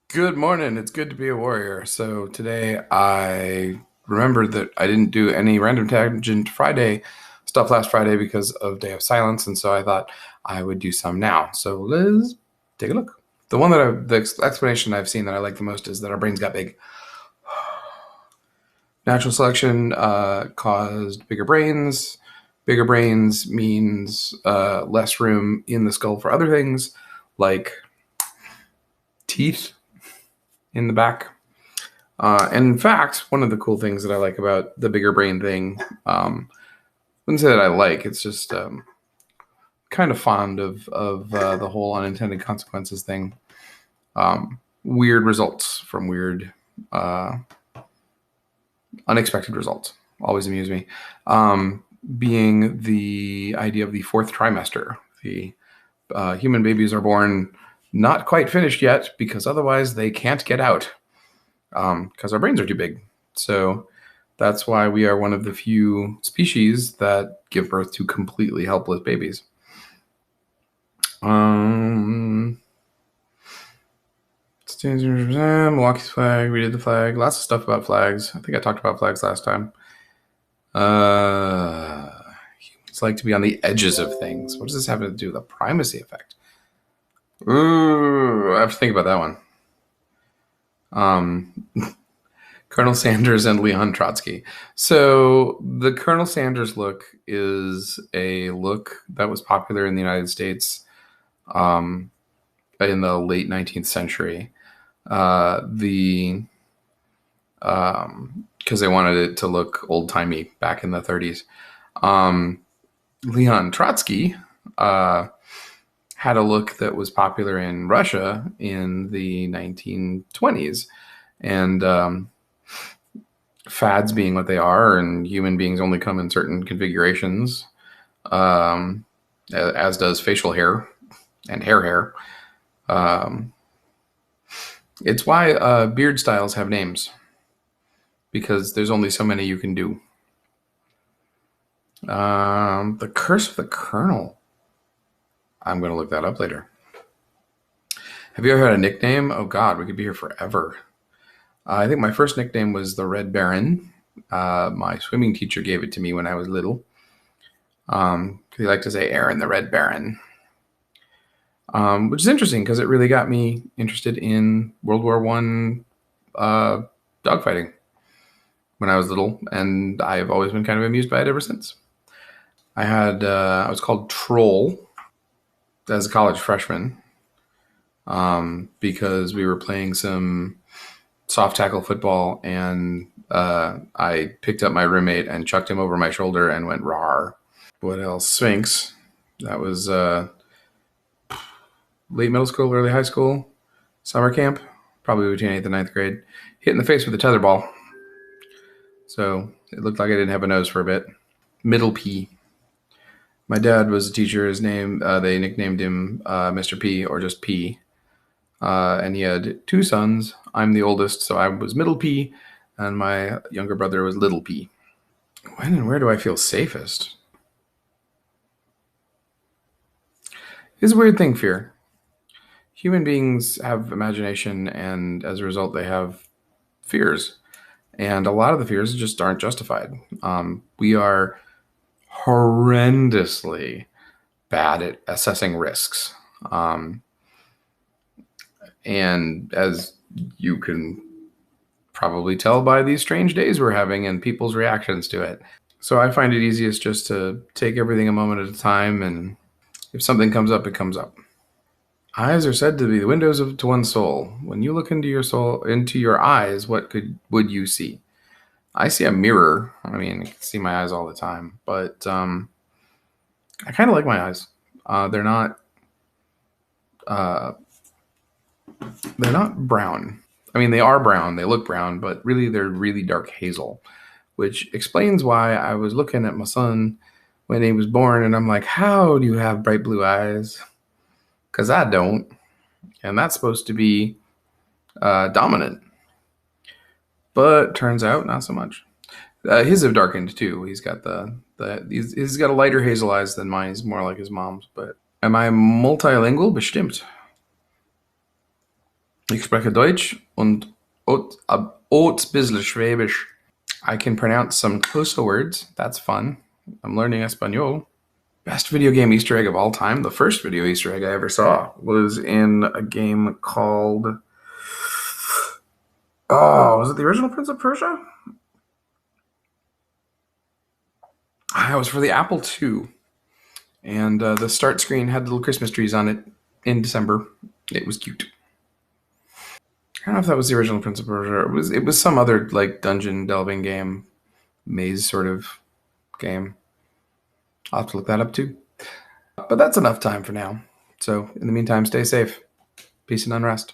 Good morning. It's good to be a warrior. So today I remembered that I didn't do any random tangent Friday stuff last Friday because of Day of Silence, and so I thought I would do some now. So let's take a look. The explanation I've seen that I like the most is that our brains got big. Natural selection caused bigger brains. Bigger brains means less room in the skull for other things like teeth in the back. And in fact, one of the cool things that I like about the bigger brain thing, wouldn't say that I like, it's just kind of fond of the whole unintended consequences thing. Weird results from weird, uh, unexpected results always amuse me. Being the idea of the fourth trimester. The human babies are born not quite finished yet because otherwise they can't get out because our brains are too big. So that's why we are one of the few species that give birth to completely helpless babies. Milwaukee's flag, we did the flag, lots of stuff about flags. I think I talked about flags last time. Humans like to be on the edges of things. What does this have to do with the primacy effect? Ooh, I have to think about that one. Um, Colonel Sanders and Leon Trotsky. So the Colonel Sanders look is a look that was popular in the United States um, in the late 19th century. The Because they wanted it to look old timey back in the 30s. Um, Leon Trotsky uh, had a look that was popular in Russia in the 1920s, and fads being what they are, and human beings only come in certain configurations, um, as does facial hair and hair. Um, it's why beard styles have names because there's only so many you can do. The Curse of the Colonel. I'm going to look that up later. Have you ever had a nickname? Oh God, we could be here forever. I think my first nickname was the Red Baron. My swimming teacher gave it to me when I was little. He liked to say Aaron the Red Baron, which is interesting because it really got me interested in World War One dogfighting when I was little, and I've always been kind of amused by it ever since. I was called Troll as a college freshman because we were playing some soft tackle football, and I picked up my roommate and chucked him over my shoulder and went rawr. What else? Sphinx. That was late middle school, early high school, summer camp, probably between 8th and ninth grade. Hit in the face with a tether ball. So it looked like I didn't have a nose for a bit. Middle P. My dad was a teacher. His name, they nicknamed him Mr. P or just P. And he had two sons. I'm the oldest, so I was middle P, and my younger brother was little P. When and where do I feel safest? It's a weird thing, fear. Human beings have imagination, and as a result, they have fears. And a lot of the fears just aren't justified. We are horrendously bad at assessing risks. And as you can probably tell by these strange days we're having and people's reactions to it. So I find it easiest just to take everything a moment at a time, and if something comes up, it comes up. Eyes are said to be the windows to one's soul. When you look into your soul, into your eyes, what would you see? I see a mirror. I mean, I can see my eyes all the time, but I kind of like my eyes. They're not. Uh, they're not brown. I mean, they are brown. They look brown, but really, they're really dark hazel, which explains why I was looking at my son when he was born, and I'm like, "How do you have bright blue eyes?" Because I don't, and that's supposed to be dominant, but turns out not so much. His have darkened too. He's got a lighter hazel eyes than mine. He's more like his mom's. But am I multilingual? Bestimmt. Ich spreche Deutsch und oats bissl Schwäbisch. I can pronounce some Tosa words. That's fun. I'm learning Espanol. Best video game Easter egg of all time. The first video Easter egg I ever saw was in a game called. Oh, was it the original Prince of Persia? It was for the Apple II. And the start screen had little Christmas trees on it in December. It was cute. I don't know if that was the original Prince of Persia. It was some other like dungeon delving game, maze sort of game. I'll have to look that up too. But that's enough time for now. So in the meantime, stay safe. Peace and unrest.